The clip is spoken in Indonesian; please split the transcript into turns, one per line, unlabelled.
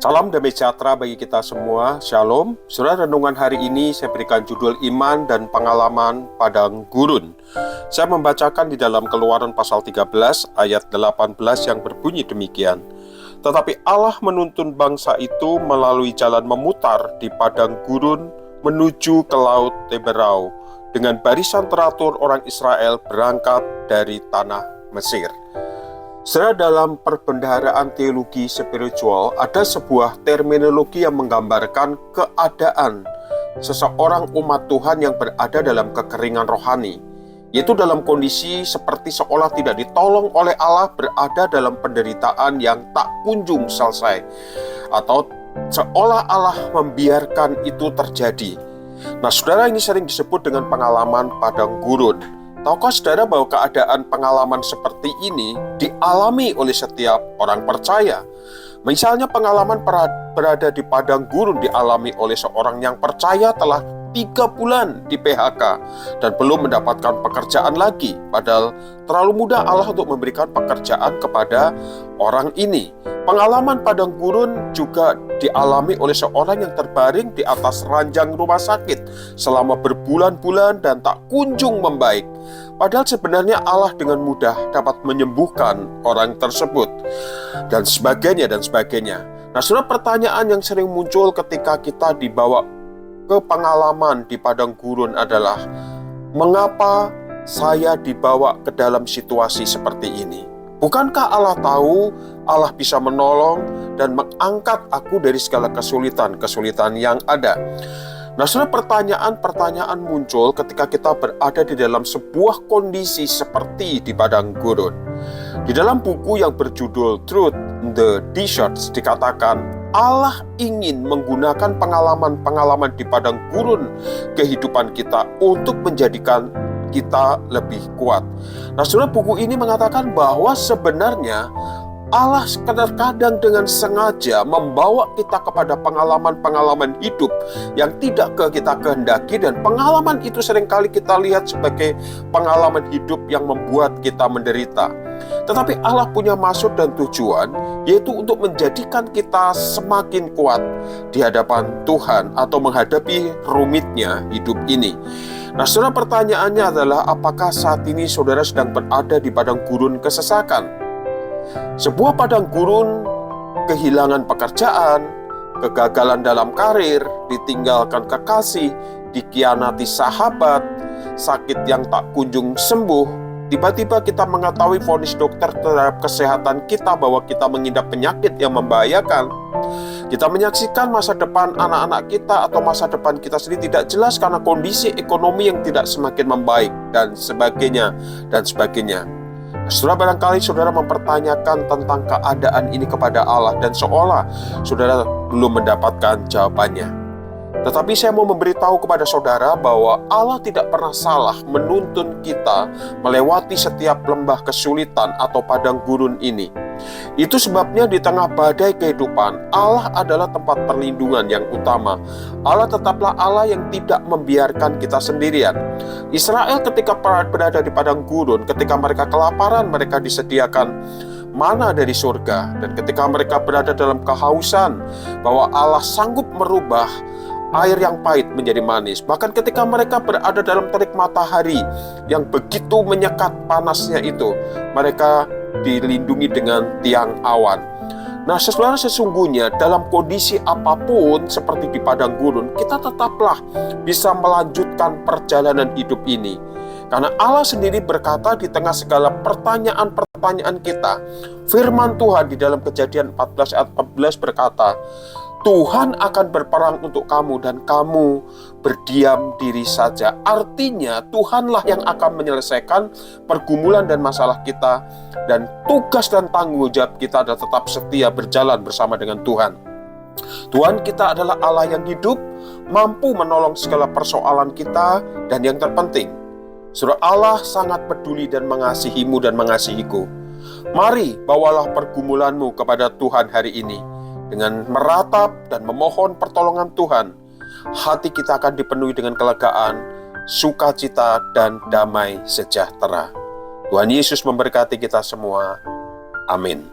Salam damai sejahtera bagi kita semua. Shalom. Saudara, renungan hari ini saya berikan judul Iman dan Pengalaman Padang Gurun. Saya membacakan di dalam Keluaran pasal 13 ayat 18 yang berbunyi demikian. Tetapi Allah menuntun bangsa itu melalui jalan memutar di padang gurun menuju ke laut Teberau dengan barisan teratur orang Israel berangkat dari tanah Mesir. Saudara, dalam perbendaharaan teologi spiritual ada sebuah terminologi yang menggambarkan keadaan seseorang umat Tuhan yang berada dalam kekeringan rohani, yaitu dalam kondisi seperti seolah tidak ditolong oleh Allah, berada dalam penderitaan yang tak kunjung selesai, atau seolah Allah membiarkan itu terjadi. Nah, saudara, ini sering disebut dengan pengalaman padang gurun. Tahukah saudara bahwa keadaan pengalaman seperti ini dialami oleh setiap orang percaya? Misalnya pengalaman berada di padang gurun dialami oleh seorang yang percaya telah 3 bulan di PHK dan belum mendapatkan pekerjaan lagi, padahal terlalu mudah Allah untuk memberikan pekerjaan kepada orang ini. Pengalaman padang gurun juga dialami oleh seorang yang terbaring di atas ranjang rumah sakit selama berbulan-bulan dan tak kunjung membaik. Padahal sebenarnya Allah dengan mudah dapat menyembuhkan orang tersebut, dan sebagainya dan sebagainya. Nah, saudara, pertanyaan yang sering muncul ketika kita dibawa ke pengalaman di padang gurun adalah, mengapa saya dibawa ke dalam situasi seperti ini? Bukankah Allah tahu Allah bisa menolong dan mengangkat aku dari segala kesulitan yang ada? Nah, saudara, pertanyaan-pertanyaan muncul ketika kita berada di dalam sebuah kondisi seperti di padang gurun. Di dalam buku yang berjudul Truth in the Deserts dikatakan, Allah ingin menggunakan pengalaman-pengalaman di padang gurun kehidupan kita untuk menjadikan kita lebih kuat. Nah, saudara, buku ini mengatakan bahwa sebenarnya Allah kadang-kadang dengan sengaja membawa kita kepada pengalaman-pengalaman hidup yang tidak kita kehendaki, dan pengalaman itu seringkali kita lihat sebagai pengalaman hidup yang membuat kita menderita. Tetapi Allah punya maksud dan tujuan, yaitu untuk menjadikan kita semakin kuat di hadapan Tuhan atau menghadapi rumitnya hidup ini. Nah, saudara, pertanyaannya adalah, apakah saat ini saudara sedang berada di padang gurun kesesakan? Sebuah padang gurun kehilangan pekerjaan, kegagalan dalam karir, ditinggalkan kekasih, dikhianati sahabat, sakit yang tak kunjung sembuh. Tiba-tiba kita mengetahui vonis dokter terhadap kesehatan kita bahwa kita mengidap penyakit yang membahayakan. Kita menyaksikan masa depan anak-anak kita atau masa depan kita sendiri tidak jelas karena kondisi ekonomi yang tidak semakin membaik, dan sebagainya dan sebagainya. Saudara, barangkali saudara mempertanyakan tentang keadaan ini kepada Allah dan seolah saudara belum mendapatkan jawabannya. Tetapi saya mau memberitahu kepada saudara bahwa Allah tidak pernah salah menuntun kita melewati setiap lembah kesulitan atau padang gurun ini. Itu sebabnya di tengah badai kehidupan, Allah adalah tempat perlindungan yang utama. Allah tetaplah Allah yang tidak membiarkan kita sendirian. Israel ketika berada di padang gurun, ketika mereka kelaparan, mereka disediakan mana dari surga. Dan ketika mereka berada dalam kehausan, bahwa Allah sanggup merubah air yang pahit menjadi manis. Bahkan ketika mereka berada dalam terik matahari yang begitu menyekat panasnya itu, mereka dilindungi dengan tiang awan. Nah, saudara, sesungguhnya dalam kondisi apapun seperti di padang gurun, kita tetaplah bisa melanjutkan perjalanan hidup ini. Karena Allah sendiri berkata di tengah segala pertanyaan-pertanyaan kita, firman Tuhan di dalam Kejadian 14 ayat 14 berkata, Tuhan akan berperang untuk kamu dan kamu berdiam diri saja. Artinya Tuhanlah yang akan menyelesaikan pergumulan dan masalah kita, dan tugas dan tanggung jawab kita adalah tetap setia berjalan bersama dengan Tuhan. Tuhan kita adalah Allah yang hidup, mampu menolong segala persoalan kita, dan yang terpenting, saudara, Allah sangat peduli dan mengasihimu dan mengasihiku. Mari bawalah pergumulanmu kepada Tuhan hari ini. Dengan meratap dan memohon pertolongan Tuhan, hati kita akan dipenuhi dengan kelegaan, sukacita, dan damai sejahtera. Tuhan Yesus memberkati kita semua. Amin.